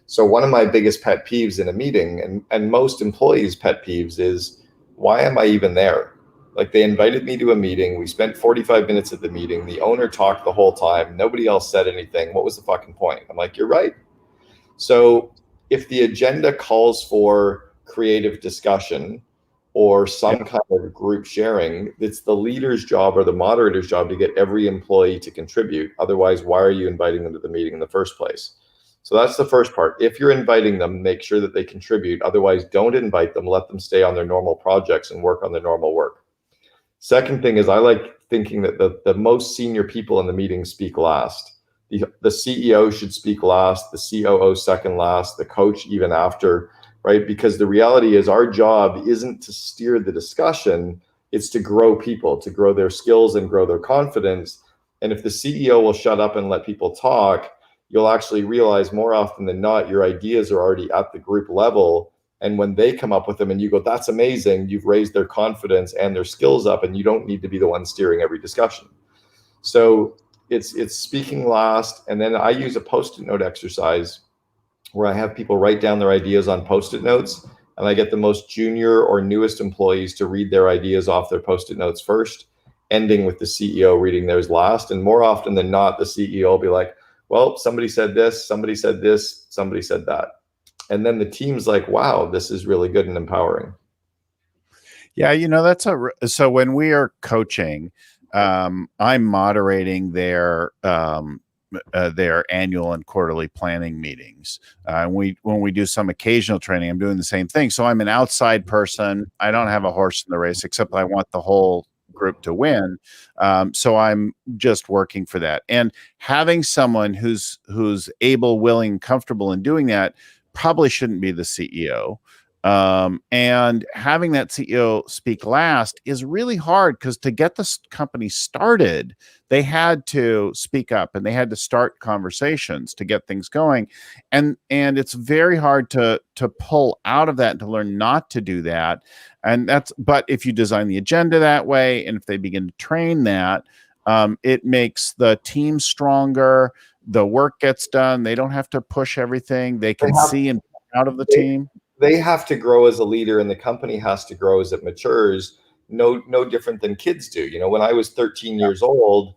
So one of my biggest pet peeves in a meeting, and most employees' pet peeves, is, why am I even there? Like, they invited me to a meeting. We spent 45 minutes at the meeting. The owner talked the whole time. Nobody else said anything. What was the fucking point? I'm like, you're right. So if the agenda calls for creative discussion or some kind of group sharing, it's the leader's job or the moderator's job to get every employee to contribute. Otherwise, why are you inviting them to the meeting in the first place? So that's the first part. If you're inviting them, make sure that they contribute. Otherwise, don't invite them. Let them stay on their normal projects and work on their normal work. Second thing is, I like thinking that the most senior people in the meeting speak last. The CEO should speak last, the COO second last, the coach even after, right? Because the reality is, our job isn't to steer the discussion, it's to grow people, to grow their skills and grow their confidence. And if the CEO will shut up and let people talk, you'll actually realize more often than not, your ideas are already at the group level. And when they come up with them and you go, that's amazing, you've raised their confidence and their skills up, and you don't need to be the one steering every discussion. So it's speaking last. And then I use a Post-it note exercise where I have people write down their ideas on Post-it notes, and I get the most junior or newest employees to read their ideas off their Post-it notes first, ending with the CEO reading theirs last. And more often than not, the CEO will be like, well, somebody said this, somebody said this, somebody said that. And then the team's like, wow, this is really good and empowering.
Yeah, so when we are coaching, I'm moderating their annual and quarterly planning meetings. When we do some occasional training, I'm doing the same thing. So I'm an outside person. I don't have a horse in the race, except I want the whole group to win. So I'm just working for that. And having someone who's able, willing, comfortable in doing that probably shouldn't be the CEO. And having that CEO speak last is really hard, because to get this company started, they had to speak up and they had to start conversations to get things going. And it's very hard to pull out of that and to learn not to do that. But if you design the agenda that way, and if they begin to train that, it makes the team stronger. The work gets done. They don't have to push everything. They can see and out of the team.
They have to grow as a leader, and the company has to grow as it matures. No different than kids do. When I was 13 years old,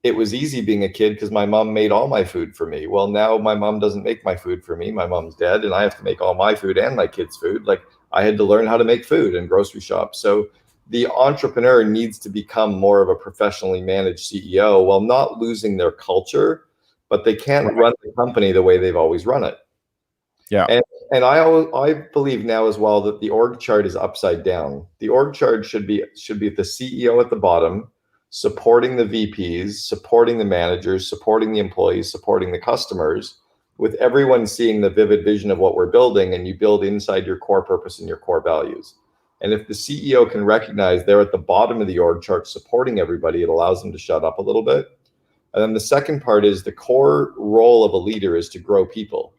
it was easy being a kid because my mom made all my food for me. Well, now my mom doesn't make my food for me. My mom's dead, and I have to make all my food and my kids' food. Like, I had to learn how to make food and grocery shop. So the entrepreneur needs to become more of a professionally managed CEO while not losing their culture, but they can't run the company the way they've always run it.
Yeah.
And I believe now as well that the org chart is upside down. The org chart should be the CEO at the bottom, supporting the VPs, supporting the managers, supporting the employees, supporting the customers, with everyone seeing the vivid vision of what we're building, and you build inside your core purpose and your core values. And if the CEO can recognize they're at the bottom of the org chart supporting everybody, it allows them to shut up a little bit. And then the second part is the core role of a leader is to grow people.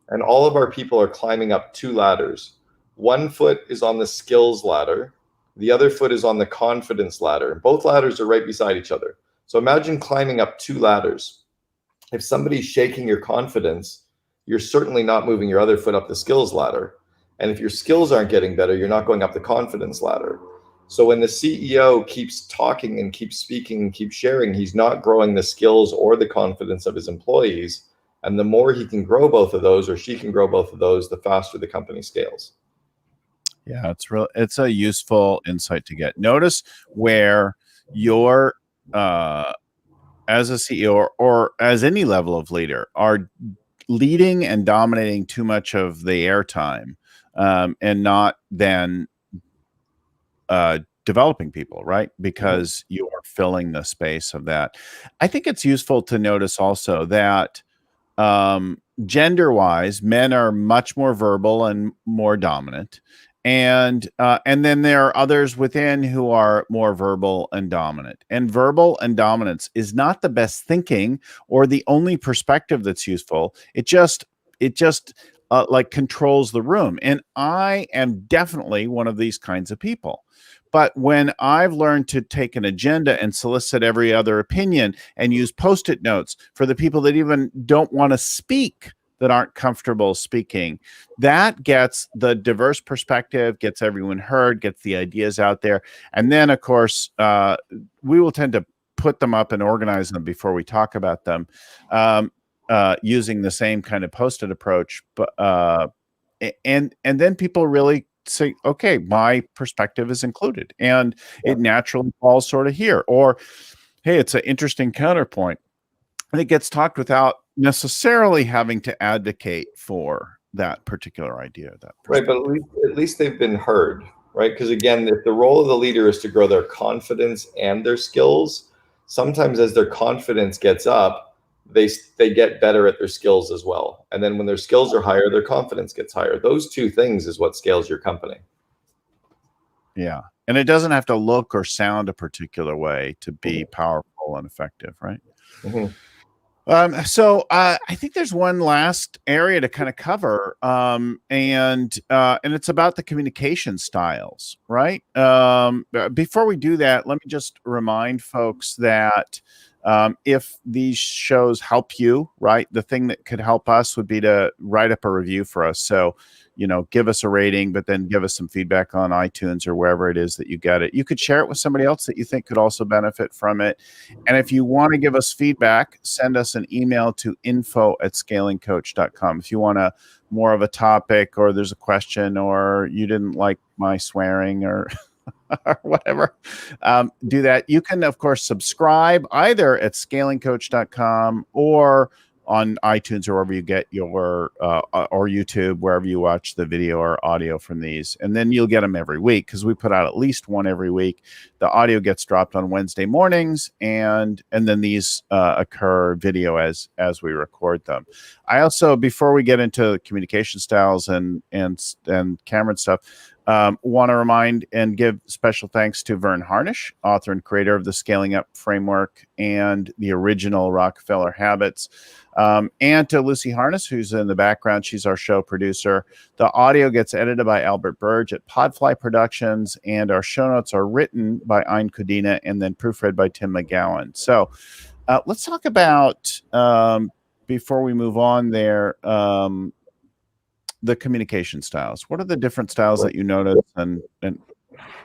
And all of our people are climbing up two ladders. One foot is on the skills ladder. The other foot is on the confidence ladder. Both ladders are right beside each other. So imagine climbing up two ladders. If somebody's shaking your confidence, you're certainly not moving your other foot up the skills ladder. And if your skills aren't getting better, you're not going up the confidence ladder. So when the CEO keeps talking and keeps speaking and keeps sharing, he's not growing the skills or the confidence of his employees. And the more he can grow both of those, or she can grow both of those, the faster the company scales.
Yeah, it's a useful insight to get. Notice where you're, as a CEO or as any level of leader, are leading and dominating too much of the airtime, and not then developing people, right? Because you are filling the space of that. I think it's useful to notice also that gender wise, men are much more verbal and more dominant. And then there are others within who are more verbal and dominant. And verbal and dominance is not the best thinking or the only perspective that's useful. It just like controls the room. And I am definitely one of these kinds of people. But when I've learned to take an agenda and solicit every other opinion and use Post-it notes for the people that even don't want to speak, that aren't comfortable speaking, that gets the diverse perspective, gets everyone heard, gets the ideas out there. And then, of course, we will tend to put them up and organize them before we talk about them, using the same kind of Post-it approach. But and then people really say, okay, my perspective is included, and it naturally falls sort of here. Or, hey, it's an interesting counterpoint, and it gets talked without necessarily having to advocate for that particular idea.
Right, but at least they've been heard, right? Because again, if the role of the leader is to grow their confidence and their skills, sometimes as their confidence gets up, they get better at their skills as well. And then when their skills are higher, their confidence gets higher. Those two things is what scales your company.
Yeah. And it doesn't have to look or sound a particular way to be powerful and effective, right? So I think there's one last area to kind of cover, and it's about the communication styles, right? Before we do that, let me just remind folks that If these shows help you, right, the thing that could help us would be to write up a review for us. So, give us a rating, but then give us some feedback on iTunes or wherever it is that you get it. You could share it with somebody else that you think could also benefit from it. And if you want to give us feedback, send us an email to info@scalingcoach.com. If you want more of a topic, or there's a question, or you didn't like my swearing, or or whatever, do that. You can, of course, subscribe either at scalingcoach.com or on iTunes, or wherever you get your or YouTube, wherever you watch the video or audio from these. And then you'll get them every week, because we put out at least one every week. The audio gets dropped on Wednesday mornings, and then these occur video as we record them. I also, before we get into communication styles and Cameron stuff, want to remind and give special thanks to Vern Harnish, author and creator of the Scaling Up Framework and the original Rockefeller Habits, and to Lucy Harness, who's in the background. She's our show producer. The audio gets edited by Albert Burge at Podfly Productions, and our show notes are written by Ayn Kodina and then proofread by Tim McGowan. So let's talk about, before we move on there, the communication styles. What are the different styles that you notice, and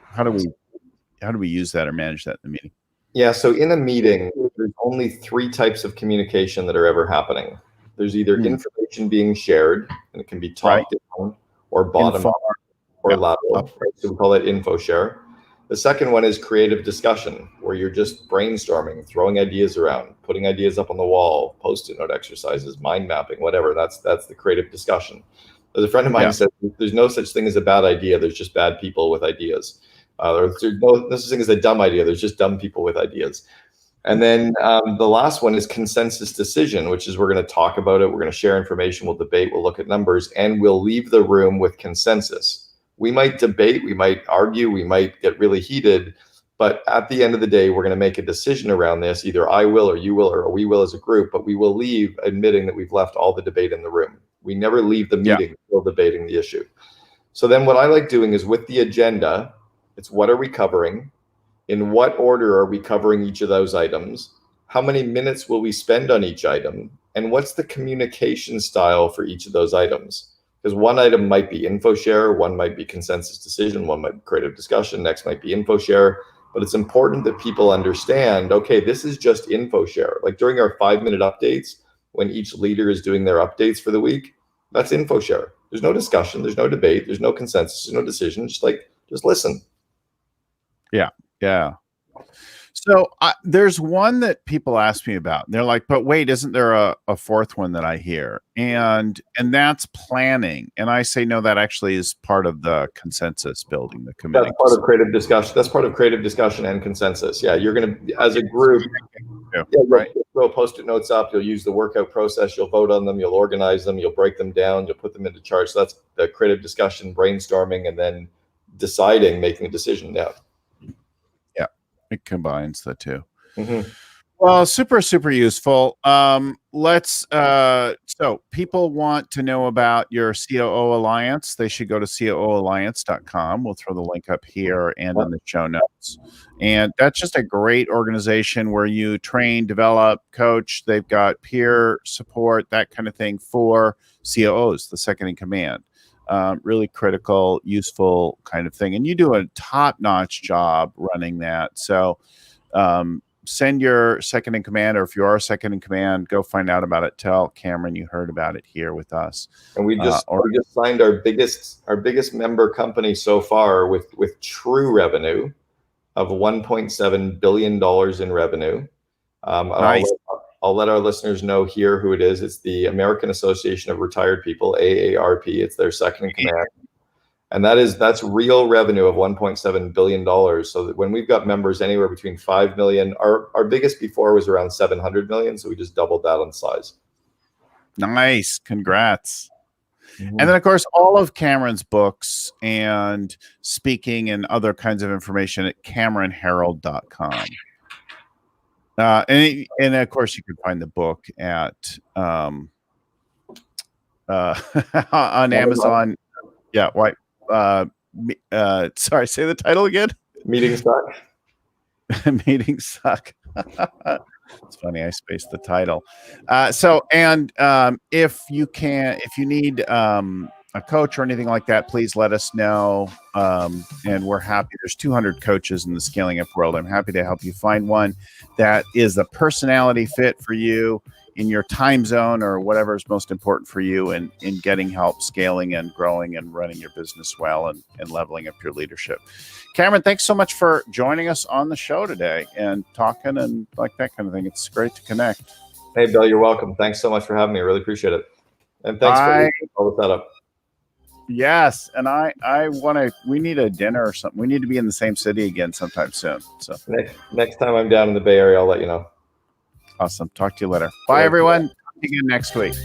how do we use that or manage that in the meeting?
Yeah, so in a meeting, there's only 3 types of communication that are ever happening. There's either information being shared, and it can be top down or bottom up or lateral. Right? So we call that info share. The second one is creative discussion, where you're just brainstorming, throwing ideas around, putting ideas up on the wall, Post-it note exercises, mind mapping, whatever. That's the creative discussion. As a friend of mine said, there's no such thing as a bad idea. There's just bad people with ideas. There's no such thing as a dumb idea. There's just dumb people with ideas. And then the last one is consensus decision, which is we're going to talk about it. We're going to share information. We'll debate. We'll look at numbers, and we'll leave the room with consensus. We might debate. We might argue. We might get really heated. But at the end of the day, we're going to make a decision around this. Either I will, or you will, or we will as a group. But we will leave admitting that we've left all the debate in the room. We never leave the meeting still debating the issue. So then what I like doing is, with the agenda, it's what are we covering? In what order are we covering each of those items? How many minutes will we spend on each item? And what's the communication style for each of those items? Because one item might be info share, one might be consensus decision, one might be creative discussion, next might be info share. But it's important that people understand, okay, this is just info share. Like during our 5-minute updates, when each leader is doing their updates for the week, that's info share. There's no discussion, there's no debate, there's no consensus, there's no decision. Just listen.
Yeah. So there's one that people ask me about. They're like, but wait, isn't there a fourth one that I hear? And that's planning. And I say, no, that actually is part of the consensus building, the committee.
That's part of creative discussion. That's part of creative discussion and consensus. Yeah, you're going to, as a group, you'll throw Post-it notes up. You'll use the workout process. You'll vote on them. You'll organize them. You'll break them down. You'll put them into charts. So that's the creative discussion, brainstorming, and then deciding, making a decision. Yeah.
It combines the two. Well, super useful. So people want to know about your COO Alliance. They should go to COOalliance.com. We'll throw the link up here and in the show notes. And that's just a great organization where you train, develop, coach. They've got peer support, that kind of thing for COOs, the second in command. Really critical, useful kind of thing. And you do a top-notch job running that. So send your second in command, or if you are second in command, go find out about it. Tell Cameron you heard about it here with us.
And we just signed our biggest member company so far with true revenue of $1.7 billion in revenue.
Nice.
I'll let our listeners know here who it is. It's the American Association of Retired People, AARP. It's their second in command. And that's real revenue of $1.7 billion. So that when we've got members anywhere between 5 million, our biggest before was around 700 million. So we just doubled that on size.
Nice. Congrats. And then, of course, all of Cameron's books and speaking and other kinds of information at CameronHerald.com. And of course, you can find the book at on Amazon. Yeah, right. Sorry, say the title again.
Meetings suck.
Meetings suck. It's funny, I spaced the title. If you need a coach or anything like that, please let us know. And we're happy. There's 200 coaches in the scaling up world. I'm happy to help you find one that is a personality fit for you in your time zone or whatever is most important for you in getting help scaling and growing and running your business well and leveling up your leadership. Cameron, thanks so much for joining us on the show today and talking and like that kind of thing. It's great to connect.
Hey, Bill, you're welcome. Thanks so much for having me. I really appreciate it. And thanks for all the setup.
Yes. And we need a dinner or something. We need to be in the same city again sometime soon. So
next time I'm down in the Bay Area, I'll let you know.
Awesome. Talk to you later. Bye, everyone. See you again next week.